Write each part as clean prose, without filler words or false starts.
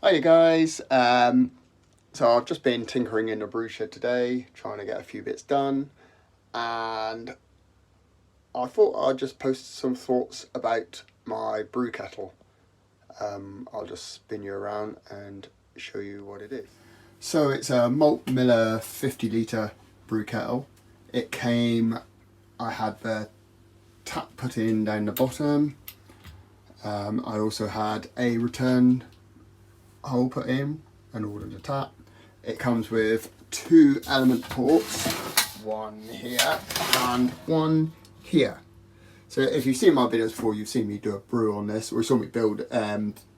Hi guys, so I've just been tinkering in the brew shed today, trying to get a few bits done, and I thought I'd just post some thoughts about my brew kettle. I'll just spin you around and show you what it is. So it's a Malt Miller 50 litre brew kettle. It came, I had the tap put in down the bottom. I also had a return hole put in and ordered a tap. It comes with 2 element ports, one here and one here. So if you've seen my videos before, you've seen me do a brew on this, or you saw me build,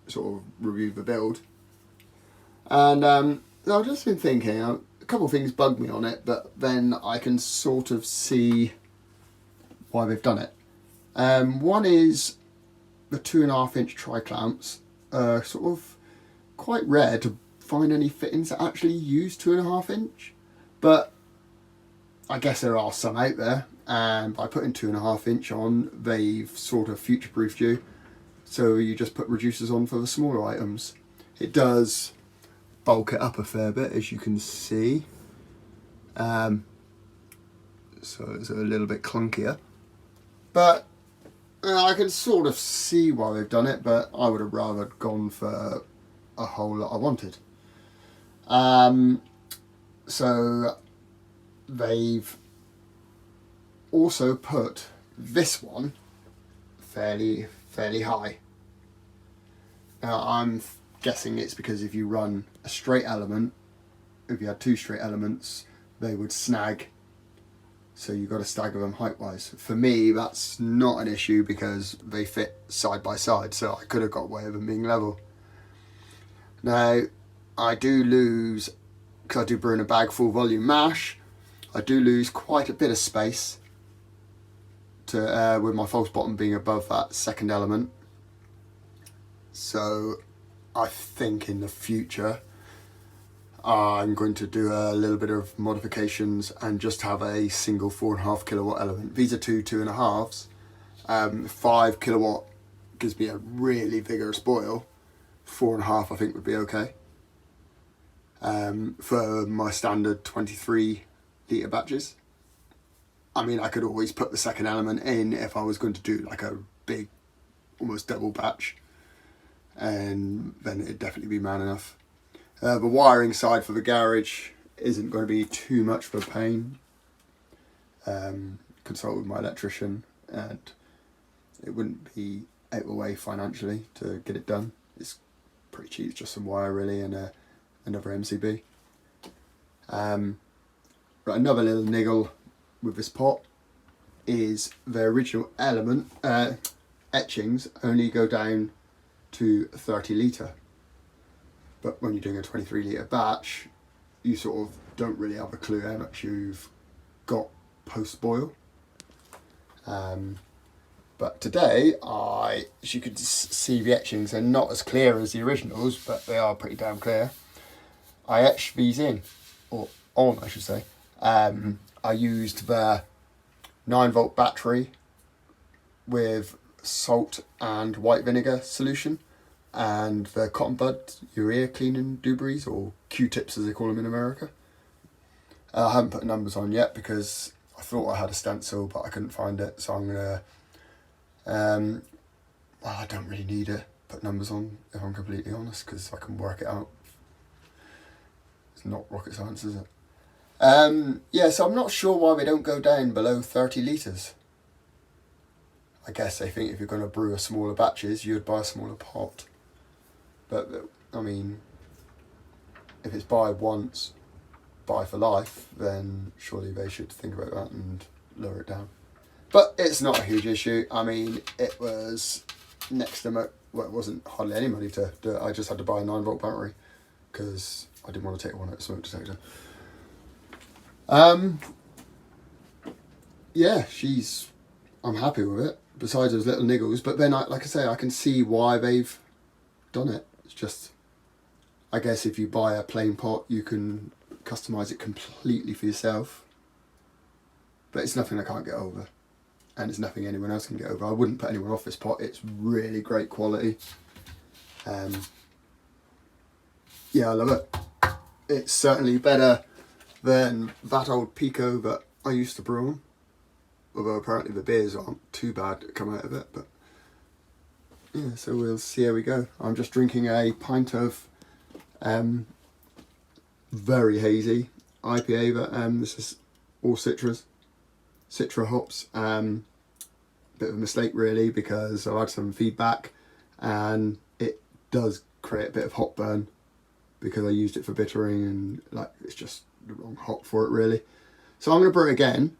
sort of review the build. And I've just been thinking, a couple of things bug me on it, but then I can sort of see why they've done it. One is the 2.5 inch tri-clamps, sort of quite rare to find any fittings that actually use 2.5 inch, but I guess there are some out there, and by putting 2.5 inch on, they've sort of future proofed you, so you just put reducers on for the smaller items. It does bulk it up a fair bit, as you can see, so it's a little bit clunkier, but I can sort of see why they've done it, but I would have rather gone for a hole that I wanted. So they've also put this one fairly high. Now I'm guessing it's because if you run a straight element, if you had 2 straight elements, they would snag. So you've got to stagger them height wise. For me, that's not an issue because they fit side by side, so I could have got away with them being level. Now, I do lose, because I do brew in a bag full volume mash, I do lose quite a bit of space to with my false bottom being above that second element. So I think in the future I'm going to do a little bit of modifications and just have a single 4.5 kilowatt element. These are 2.5s. 5 kilowatt gives me a really vigorous boil. 4.5 I think would be okay. For my standard 23 litre batches. I mean, I could always put the second element in if I was going to do like a big, almost double batch, and then it'd definitely be man enough. The wiring side for the garage isn't going to be too much of a pain. Consult with my electrician, and it wouldn't be out of the way financially to get it done. It's pretty cheap, just some wire really and another MCB. But another little niggle with this pot is the original element etchings only go down to 30 litre. But when you're doing a 23 litre batch, you sort of don't really have a clue how much you've got post-boil. But today, as you can see, the etchings are not as clear as the originals, but they are pretty damn clear. I etched these in, or on I should say. I used the 9-volt battery with salt and white vinegar solution, and the cotton bud urea cleaning doobies, or Q-tips as they call them in America. I haven't put numbers on yet because I thought I had a stencil but I couldn't find it, so I'm gonna well, I don't really need to put numbers on if I'm completely honest, because I can work it out. It's not rocket science, is it? Yeah, so I'm not sure why they don't go down below 30 litres. I guess they think if you're going to brew a smaller batches, you'd buy a smaller pot. But, I mean, if it's buy once, buy for life, then surely they should think about that and lower it down. But it's not a huge issue. I mean, it was next to well, it wasn't hardly any money to do it. I just had to buy a 9-volt battery because I didn't want to take one out of the smoke detector. Yeah, I'm happy with it, besides those little niggles, but then like I say, I can see why they've done it. It's just, I guess if you buy a plain pot, you can customise it completely for yourself, but it's nothing I can't get over, and it's nothing anyone else can get over. I wouldn't put anyone off this pot. It's really great quality. yeah, I love it. It's certainly better than that old Pico that I used to brew on. Although apparently the beers aren't too bad to come out of it, but yeah, so we'll see how we go. I'm just drinking a pint of very hazy IPA, but this is all Citra hops. Bit of a mistake really, because I've had some feedback and it does create a bit of hop burn because I used it for bittering and like it's just the wrong hop for it really. So I'm going to brew it again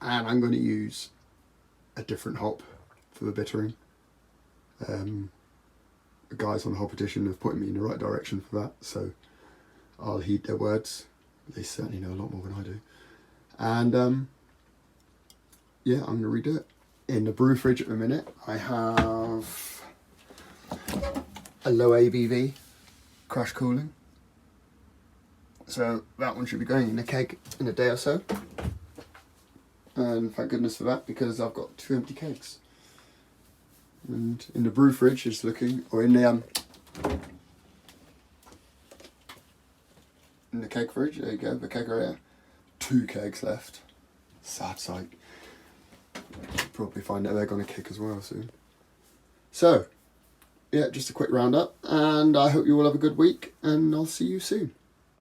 and I'm going to use a different hop for the bittering. The guys on the hop edition have put me in the right direction for that, so I'll heed their words. They certainly know a lot more than I do. And yeah, I'm going to redo it. In the brew fridge at the minute, I have a low ABV crash cooling. So that one should be going in a keg in a day or so. And thank goodness for that, because I've got 2 empty kegs. And in the brew fridge is looking, or in the keg fridge, there you go, the kegerator, 2 kegs left. Sad sight. Probably find out they're going to kick as well soon. So, yeah, just a quick roundup, and I hope you all have a good week, and I'll see you soon.